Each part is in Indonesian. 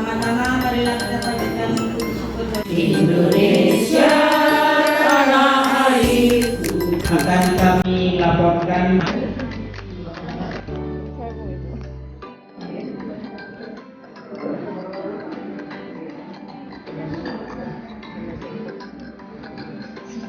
Pertama-tama marilah kita panjatkan puji syukur Indonesia tanah airku. Akan kami laporkan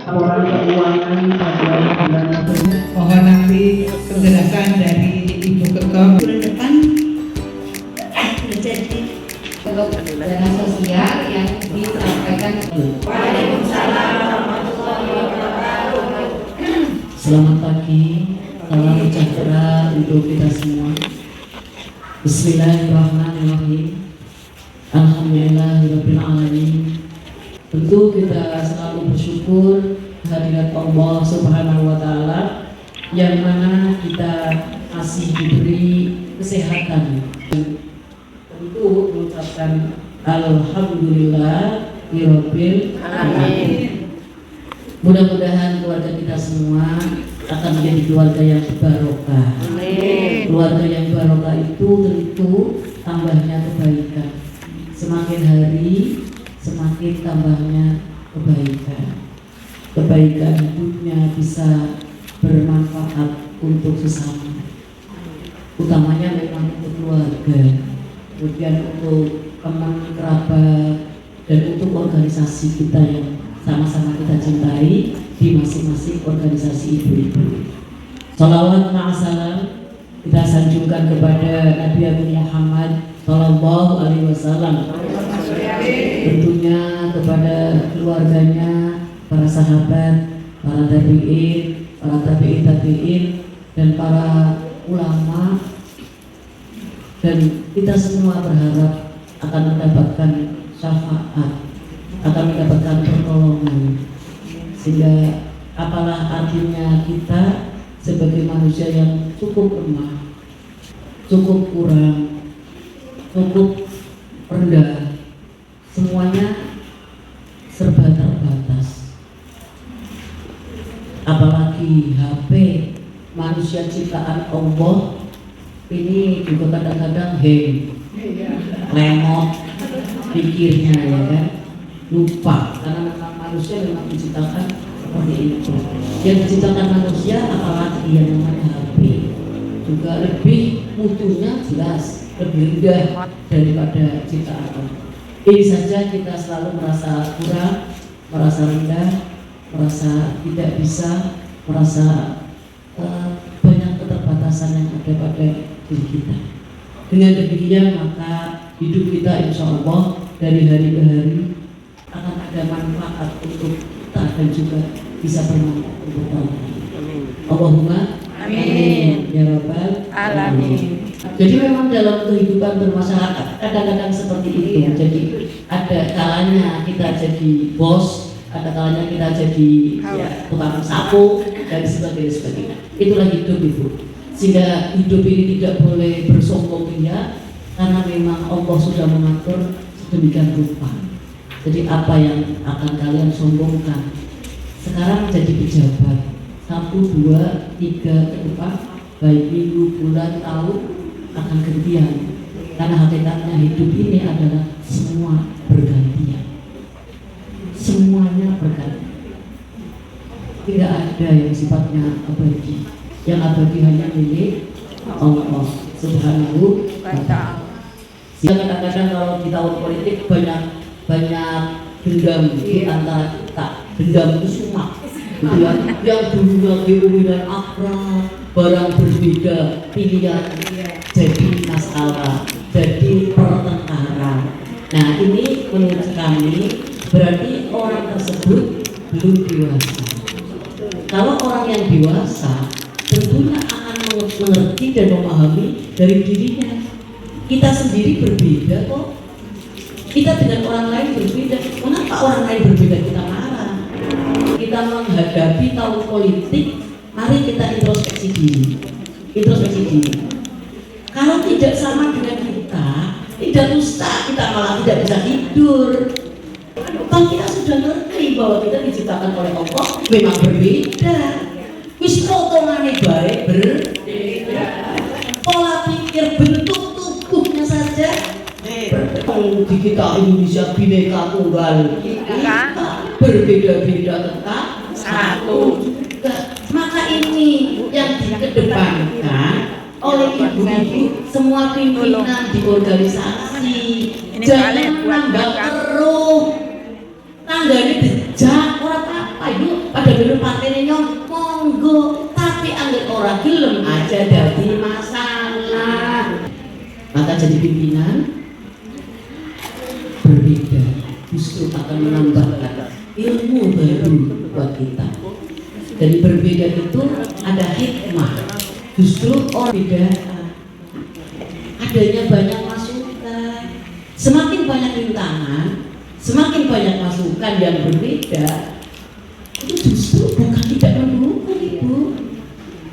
laporan keuangan pada bulan November. Mohon nanti penjelasan dari Ibu Ketua bulan depan menjadi Dana sosial yang disampaikan. Waalaikumsalam warahmatullahi wabarakatuh. Selamat pagi, salam sejahtera untuk kita semua. Bismillahirrahmanirrahim. Alhamdulillahirabbil alamin. Tentu kita selalu bersyukur kehadirat Allah Subhanahu wa taala yang mana kita masih diberi kesehatan. Tentu mengucapkan alhamdulillah rabbil alamin. Mudah-mudahan keluarga kita semua akan menjadi keluarga yang barokah. Keluarga yang barokah itu tentu tambahnya kebaikan. Semakin hari semakin tambahnya kebaikan. Kebaikan hidupnya bisa bermanfaat untuk sesama. Utamanya memang untuk keluarga, kemudian untuk teman kerabat dan untuk organisasi kita yang sama-sama kita cintai di masing-masing organisasi ibu-ibu. Shalawat ma'asalam kita sanjungkan kepada Nabi Muhammad Sallallahu Alaihi Wasallam, tentunya kepada keluarganya, para sahabat, para tabi'in, dan para ulama, dan kita semua berharap akan mendapatkan syafaat, akan mendapatkan pertolongan. Sehingga apalah artinya kita sebagai manusia yang cukup lemah, cukup kurang, cukup rendah, semuanya serba terbatas. Apalagi HP manusia ciptaan Allah ini juga kadang-kadang hang, lemot pikirnya, ya kan, lupa, karena memang manusia memang diciptakan seperti itu. Yang diciptakan manusia apalagi yang namanya HP juga lebih mutunya jelas lebih rendah daripada ciptaan Allah. Ini saja kita selalu merasa kurang, merasa rendah, merasa tidak bisa, merasa banyak keterbatasan yang ada pada diri kita. Dengan demikian maka hidup kita insya Allah dari hari ke hari akan ada manfaat untuk kita dan juga bisa bermanfaat untuk orang lain. Allahumma amin ya rabbal alamin. Jadi memang dalam kehidupan bermasyarakat kadang-kadang seperti itu. Jadi ada kalanya kita jadi bos, ada kalanya kita jadi tukang sapu dan sebagainya. Itulah hidup itu. Sehingga hidup ini tidak boleh bersombong ria, karena memang Allah sudah mengatur sedemikian rupa. Jadi apa yang akan kalian sombongkan sekarang jadi pejabat 1, 2, 3 ke depan, baik minggu, bulan, tahun akan gantian. Karena hakikatnya hidup ini adalah semua bergantian. Semuanya berganti. Tidak ada yang sifatnya abadi. Yang abadi hanya milik Allah Subhanahu wa ta'ala. Kadang-kadang kalau di tahun politik banyak dendam di antara kita. Dendam itu sumak. Yang dulunya GUI dan akrab, barang berbeda, pilihan jadi masalah, jadi pertengkaran. Nah ini menurut kami berarti orang tersebut belum dewasa. Kalau orang yang dewasa tentunya akan mengerti dan memahami dari dirinya. Kita sendiri berbeda kok. Kita dengan orang lain berbeda. Mengapa orang lain berbeda kita marah? Kita menghadapi tahun politik, mari kita introspeksi diri. Introspeksi diri. Kalau tidak sama dengan kita, tidak usah, kita malah tidak bisa tidur. Kalau kita sudah ngerti bahwa kita diciptakan oleh Allah memang berbeda. Wis potongane baik berbeda. Pola pikir bentuk tubuhnya saja berbeda. Wong di kita Indonesia bineka tunggal ika, berbeda-beda tetap satu. Maka ini yang dikedepankan oleh ibu-ibu semua pimpinan di organisasi. Jangan nambah keruh, tanggane dijak ora apa-apa yuk pada dulu partene nyong monggo, tapi anggap orang gelem aja dadi masalah. Maka jadi pimpinan berbeda justru akan menambahkan ilmu baru buat kita. Dari berbeda itu ada hikmah, justru orang beda adanya banyak masukan. Semakin banyak rintangan, semakin banyak masukan yang berbeda, itu justru bukan tidak mendukung, Ibu.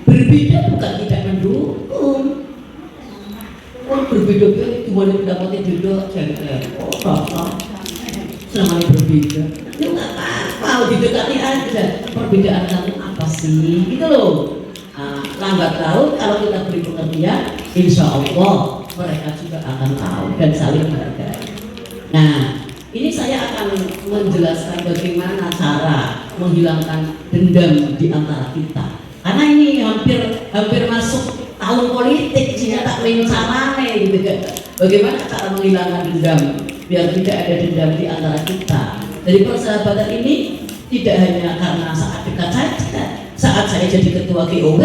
Berbeda bukan tidak mendukung. Orang berbeda-beda, cuma pendapatnya beda, jangan selama ini berbeda. Ya nggak apa-apa, didekati aja. Perbedaan kamu apa sih? Gitu loh. Lambat laun kalau kita beri pengertian, insya Allah mereka juga akan tahu dan saling menghargai. Nah, ini saya akan menjelaskan bagaimana cara menghilangkan dendam di antara kita. Karena ini hampir masuk tahun politik, sehingga tak main carane gitu kan. Bagaimana cara menghilangkan dendam biar tidak ada dendam di antara kita. Dari persahabatan ini tidak hanya karena saat dekat saja. Saat saya jadi ketua GOW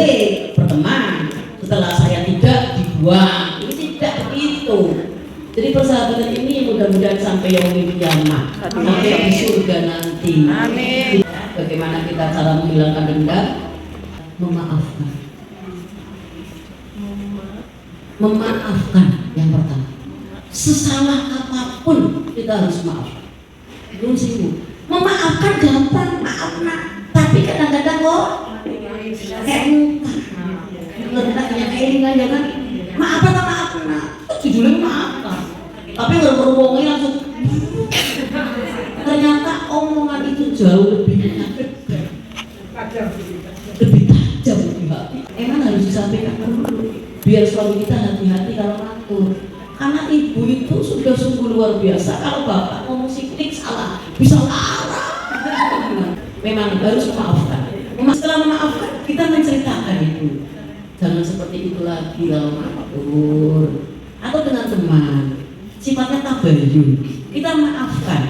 berteman, setelah saya tidak dibuang. Ini tidak begitu. Jadi persahabatan ini mudah-mudahan sampai yaumil kiamah, sampai di surga nanti. Amin. Bagaimana kita cara menghilangkan dendam? Memaafkan. Memaafkan yang pertama. Sesalah apapun kita harus maafkan. Belum sih, memaafkan gampang, maaf nak. Tapi kadang-kadang kok kayak kan maaf atau maaf nak, judulnya maafkan. Tapi ngomongnya langsung ternyata omongan itu jauh lebih tajam di hati. Emang harus disampaikan dulu biar suami kita hati-hati kalau ngatur. Karena ibu itu sudah sungguh luar biasa. Kalau bapak ngomong siklik salah bisa larang. Memang harus memaafkan. Setelah memaafkan kita menceritakan itu. Jangan seperti itu lagi kalau mengatur atau dengan teman. Sifatnya tabayun. Kita maafkan.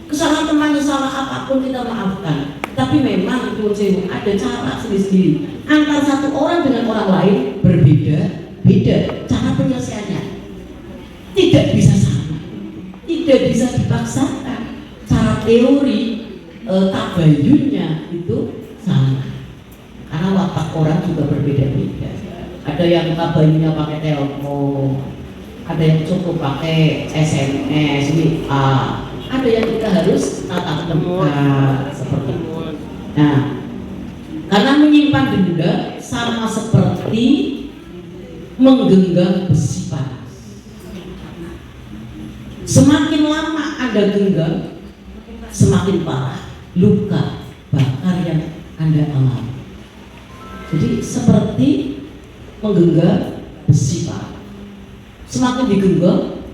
Kesalahan teman, salah apapun kita maafkan. Tapi memang itu ada cara sendiri-sendiri. Antara satu orang dengan orang lain beda cara penyelesaiannya. Tidak bisa sama. Tidak bisa dipaksakan. Cara teori tabayunnya itu sama. Karena watak orang juga berbeda-beda. Ada yang tabayunnya pakai telepon, ada yang cukup pakai SMS, WA, ada yang kita harus tatap muka seperti itu. Nah, karena menyimpan dendam sama seperti menggenggam besi panas. Semakin lama Anda genggam, semakin parah luka bakar yang Anda alami. Jadi seperti menggenggam besi panas. Semakin digenggam,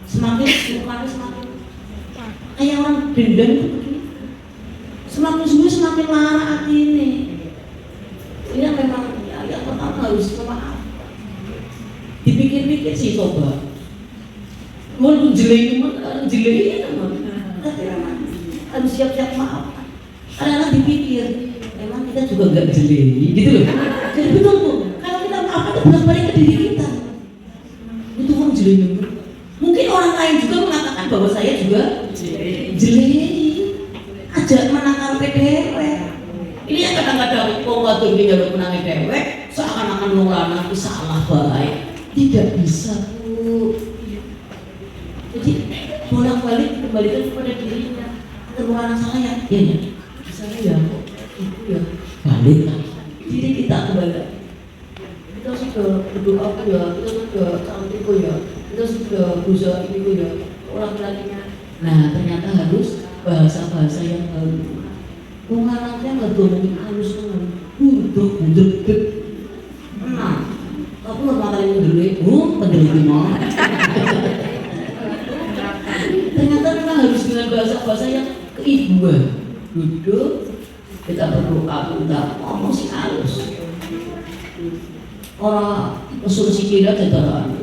semakin lukanya semakin kayak orang dendam itu begini. Semakin sembuh semakin lara hati ini. Ini memang yang pertama harus maaf. Dipikir-pikir sih coba. Mau jelek teman. Tapi memang harus siap-siap maaf. Karena dipikir, memang kita juga nggak jelek, gitu loh. Jadi betul tuh. Kalau kita maaf itu bolak-balik ke diri kita. Itu orang jelek. Mungkin orang lain juga mengatakan bahwa saya juga jelek. Ajak menangkal PDW. Ini yang kadang-kadang waktu ini jalur menangis dewek, seakan-akan nurana itu salah baik. Tidak bisa Bu. Jadi bolak-balik kembalikan kepada dirinya. Terlalu salah ya, iya. Misalnya ya, itu ya balik lah. Diri kita kembali. Kita sudah berdoa ya, kita sudah cantik ya, kita sudah berusaha ini ya, orang lainnya. Nah ternyata harus bahasa-bahasa yang baru. Pengarangnya nggak ngomongin halus kan, budek. Nah, aku nggak makan yang gede, pendeliti mah. harus dengan bahasa-bahasa yang keibuan. Duduk, kita berdoa, minta ngomong si halus. Orang usul sikil aja terang.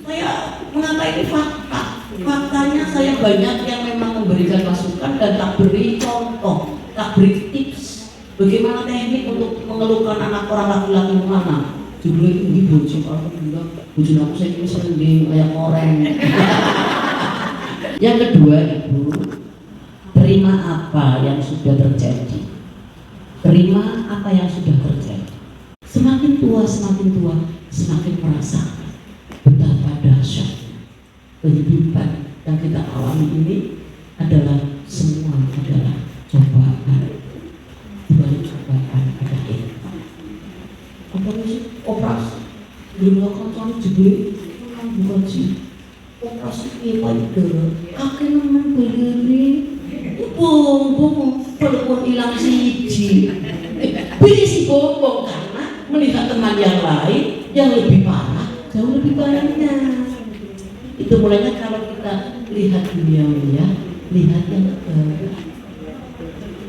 Saya mengapa ini fakta. Faktanya saya banyak yang memang memberikan masukan dan tak beri contoh, tak beri tips bagaimana teknik untuk mengeluhkan anak orang laki-laki mana. Judulnya itu ini bocil, alhamdulillah bocil aku saya ini sering kayak koreng. Yang kedua, Ibu, terima apa yang sudah terjadi. Terima apa yang sudah terjadi. Semakin tua, semakin merasakan betapa dahsyat kehidupan yang kita alami ini adalah semua adalah cobaan. Di balik cobaan ada hikmah. Apa sih operasi? Belum melakukan kami jebule, bukan sih operasi apa itu? Kakek nemen berdiri, bong walaupun hilang siji. Pilih si bong karena melihat teman yang lain yang lebih parah, jauh lebih parahnya. Itu mulainya kalau kita lihat dunia, lihat yang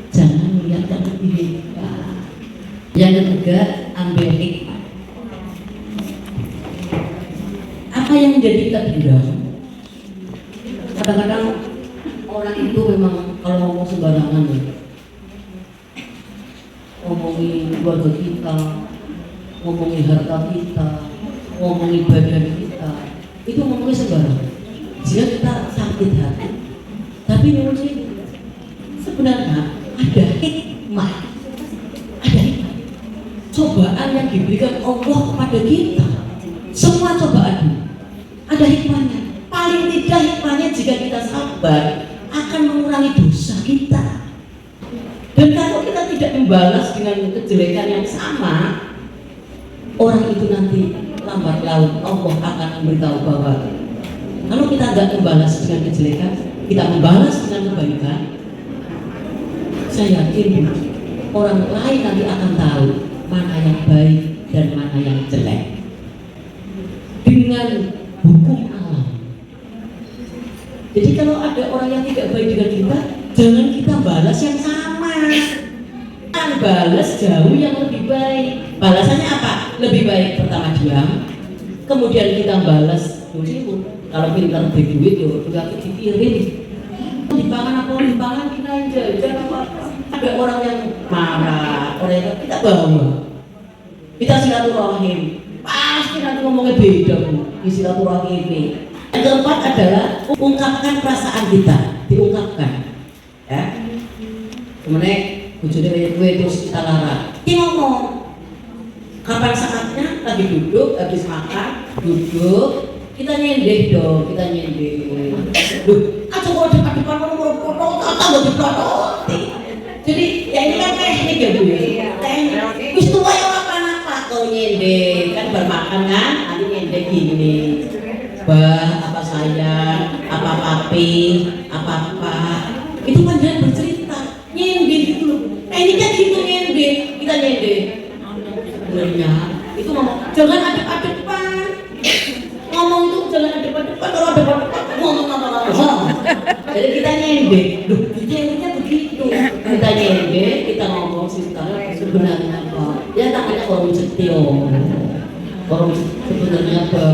jangan melihat yang lebih hebat. Yang ketiga, ambil hikmah. Apa yang menjadi kita dendam? Kadang-kadang orang itu memang kalau ngomong sembarangan ya, ngomongin keluarga kita, ngomongin harta kita, ngomongin badan kita, itu ngomongnya sembarangan. Jika kita sakit hati, tapi menurut saya sebenarnya ada hikmah, cobaan yang diberikan Allah kepada kita. Semua cobaan ada hikmahnya. Paling tidak hikmahnya jika kita sabar akan mengurangi dosa kita. Dan kalau kita tidak membalas dengan kejelekan yang sama, orang itu nanti lambat laun Allah akan memberitahu bahwa kalau kita tidak membalas dengan kejelekan, kita membalas dengan kebaikan, saya yakin orang lain nanti akan tahu mana yang baik dan mana yang jelek. Dengan hukum alam. Jadi kalau ada orang yang tidak baik dengan kita, jangan kita balas yang sama. Kita balas jauh yang lebih baik. Balasannya apa? Lebih baik pertama diam, kemudian kita balas. Kalau pintar beli duit yo, juga dikirim. Dipangan apa? Dipangan kita jajan apa? Ada orang yang marah, orang yang kita bawa. Kita silaturahim. Pasti nanti ngomongnya beda Bu, di silaturahim ini. Yang keempat adalah ungkapkan perasaan kita, diungkapkan. Ya. Kemudian bujune gue terus kita larang. Kita ngomong. Kapan saatnya lagi duduk, habis makan, duduk, kita nyendek dong, kita nyendek. Duh, kalau depan-depan ngomong tambah diplototi. Jadi ya ini kan teknik ya Bu. Teknik. Wis tuwa ya apa-apa kau nyendek kan bermakan kan, nanti nyendek gini. Bah, apa sayang, apa papi, apa itu kan jangan bercerita, nyendek gitu loh. Ini kan gitu nyendek, kita nyendek. Sebenarnya itu ngomong jangan adep-adepan. Ngomong itu jangan adep-adepan, kalau adep-adepan ngomong apa-apa. Jadi kita nyendek, loh nyendeknya begitu. Kita nyendek, kita ngomong sebenarnya apa? Ya tangannya korong cetil. Korong sebenarnya apa?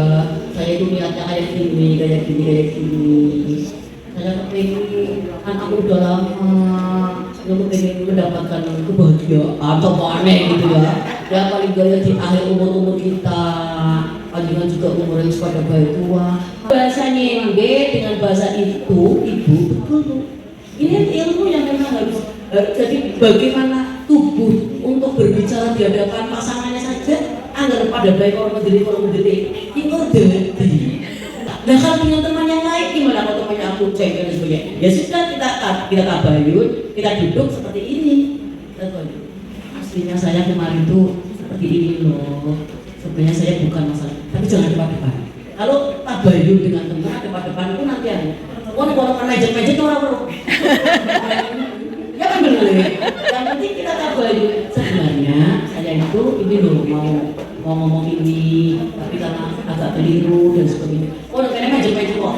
Saya itu niatnya kayak gini. Saya kepingin, kan aku udah lama aku pengen mendapatkan kebahagiaan, coba aneh gitu ya. Ya paling gaya di akhir umur kita, panjangan juga umur yang pada baik tua. Bahasa nyende dengan bahasa itu, Ibu, betul. Ini ilmu yang memang harus jadi bagaimana tubuh untuk berbicara di hadapan pasangannya saja agar pada baik orang mendidik itu jadi. Nah kalau dengan teman yang lain gimana kalau temannya aku cek dan sebagainya? Ya sudah kita tabayun, kita duduk seperti ini. Aslinya saya kemarin tuh seperti ini loh. Sebenarnya saya bukan masalah, tapi jangan depan-depan. Kalau tabayun dengan teman depan-depan itu nanti ada. Kalau meja-meja itu orang-orang. Ya kan benar ya. Yang penting kita tabayun. Sebenarnya saya itu ini loh mau ngomong ini, tapi karena agak keliru dan sebagainya. Oh, kayaknya meja-meja kok.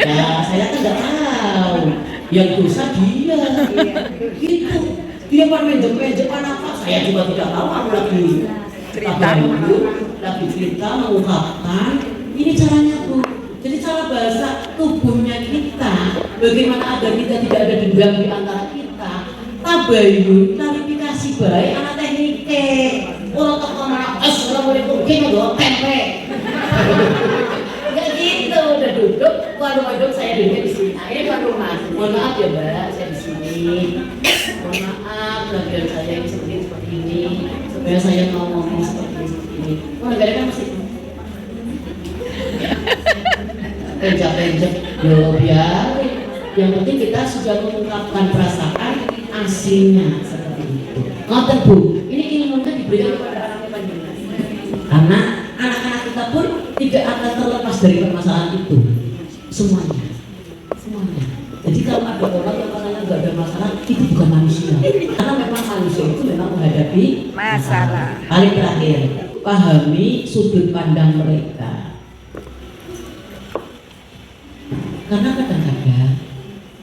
Ya saya kan nggak tahu. Yang dosa dia. Gitu. Dia kan menjem apa? Saya juga tidak tahu. Aku lagi cerita mengungkapkan. Ini caranya tuh. Jadi cara bahasa tubuhnya kita, bagaimana agar kita tidak ada dendam di antara kita. Tabayun, klarifikasi baik, anak tekniknya. Orang tak mana, assalamualaikum, kita doang tempe. Gak gitu, udah duduk. Waduh, saya duduk di sini. Ini waduh mas, mohon maaf ya mbak, saya di sini. Mohon maaf, bagian saya ini seperti ini. Supaya saya ngomong seperti ini. Oh negara kan masih penjak-penjak, yo biar. Yang penting kita sudah mengungkapkan perasaan aslinya seperti itu. Ngoten Bu, ini ilmunya diberikan kepada anak panjenengan. Karena anak-anak kita pun tidak akan terlepas dari permasalahan itu. Semuanya. Jadi kalau ada orang yang katanya nggak ada masalah, itu bukan manusia. Karena memang manusia itu memang menghadapi masalah. Paling terakhir, pahami sudut pandang mereka. Karena kadang-kadang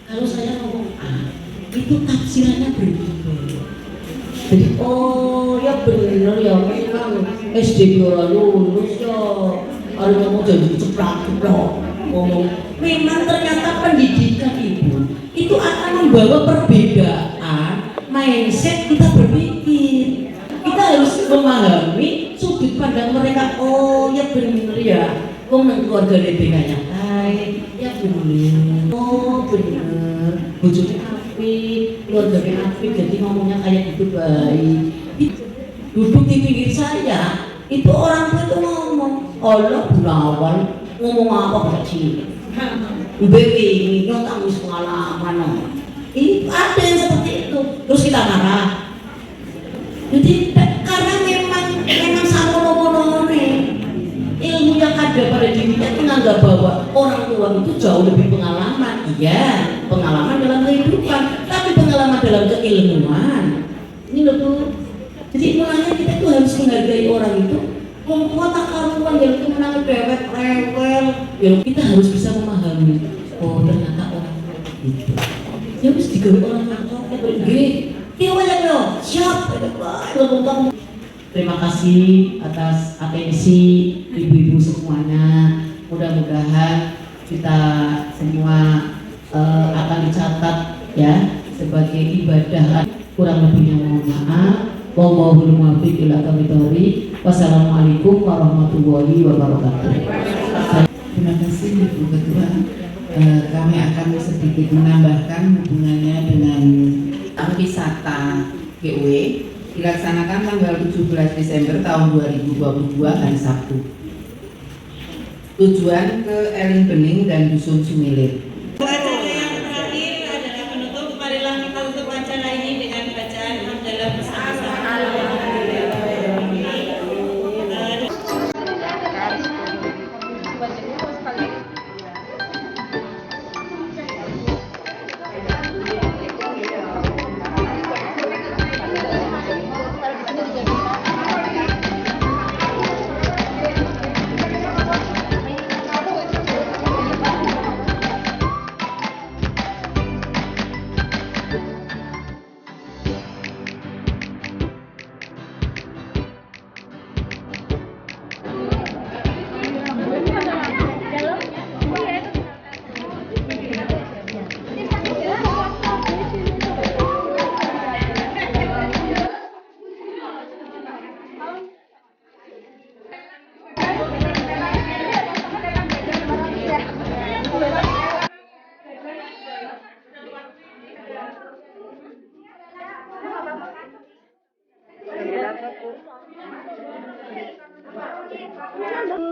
kalau saya ngomong A, itu tafsirannya berbeda. Jadi oh ya bener ya memang SD ora lulus ya. Kalau ngomong jadi ceplak-ceplok ngomong. Memang ternyata pendidikan itu akan membawa perbedaan mindset kita berpikir. Kita harus memahami sudut pandang mereka. Oh ya bener ya. Wong nang keluarga lebihnya baik, ya bener. Oh bener, bojone apik, keluarganya apik, jadi ngomongnya kayak gitu baik. Duduk di pinggir saya, itu orang tua itu ngomong, Allah Gunawan ngomong apa bahasa Cina? Ini nyata wis pengalaman. Ini ada yang seperti itu, terus kita marah. Jadi karena memang sama mono-mono ilmu yang ada pada dirinya itu menganggap bahwa orang tua itu jauh lebih pengalaman. Iya, pengalaman dalam kehidupan, tapi pengalaman dalam keilmuan ini loh Bu. Jadi mulanya kita itu harus menghargai orang itu. Membuat karuan yang itu menang dewek rewel, yang kita harus bisa memahami. Oh ternyata orang itu ya harus digawe orang yang pergi dia banyak loh siap ngomong. Terima kasih atas atensi ibu-ibu semuanya. Mudah-mudahan kita semua akan dicatat ya sebagai ibadah. Kurang lebihnya mohon maaf. Wallahul muwaffiq ila aqwamit thoriq. Wassalamualaikum warahmatullahi wabarakatuh. Terima kasih Ibu Ketua. Kami akan sedikit menambahkan hubungannya dengan wisata GW dilaksanakan tanggal 17 Desember tahun 2022 hari Sabtu. Tujuan ke Eling Bening dan Dusun Sumilir. Acara yang terakhir adalah penutup. Marilah kita tutup acara ini dengan bacaan hamdalah bersama-sama.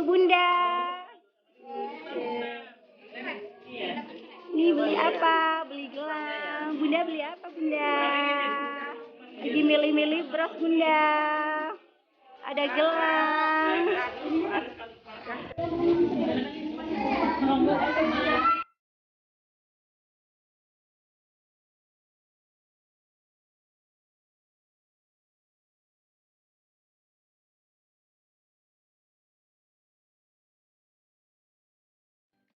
Bunda. Ini beli apa? Beli gelang. Bunda beli apa Bunda? Lagi milih-milih bros Bunda. Ada gelang.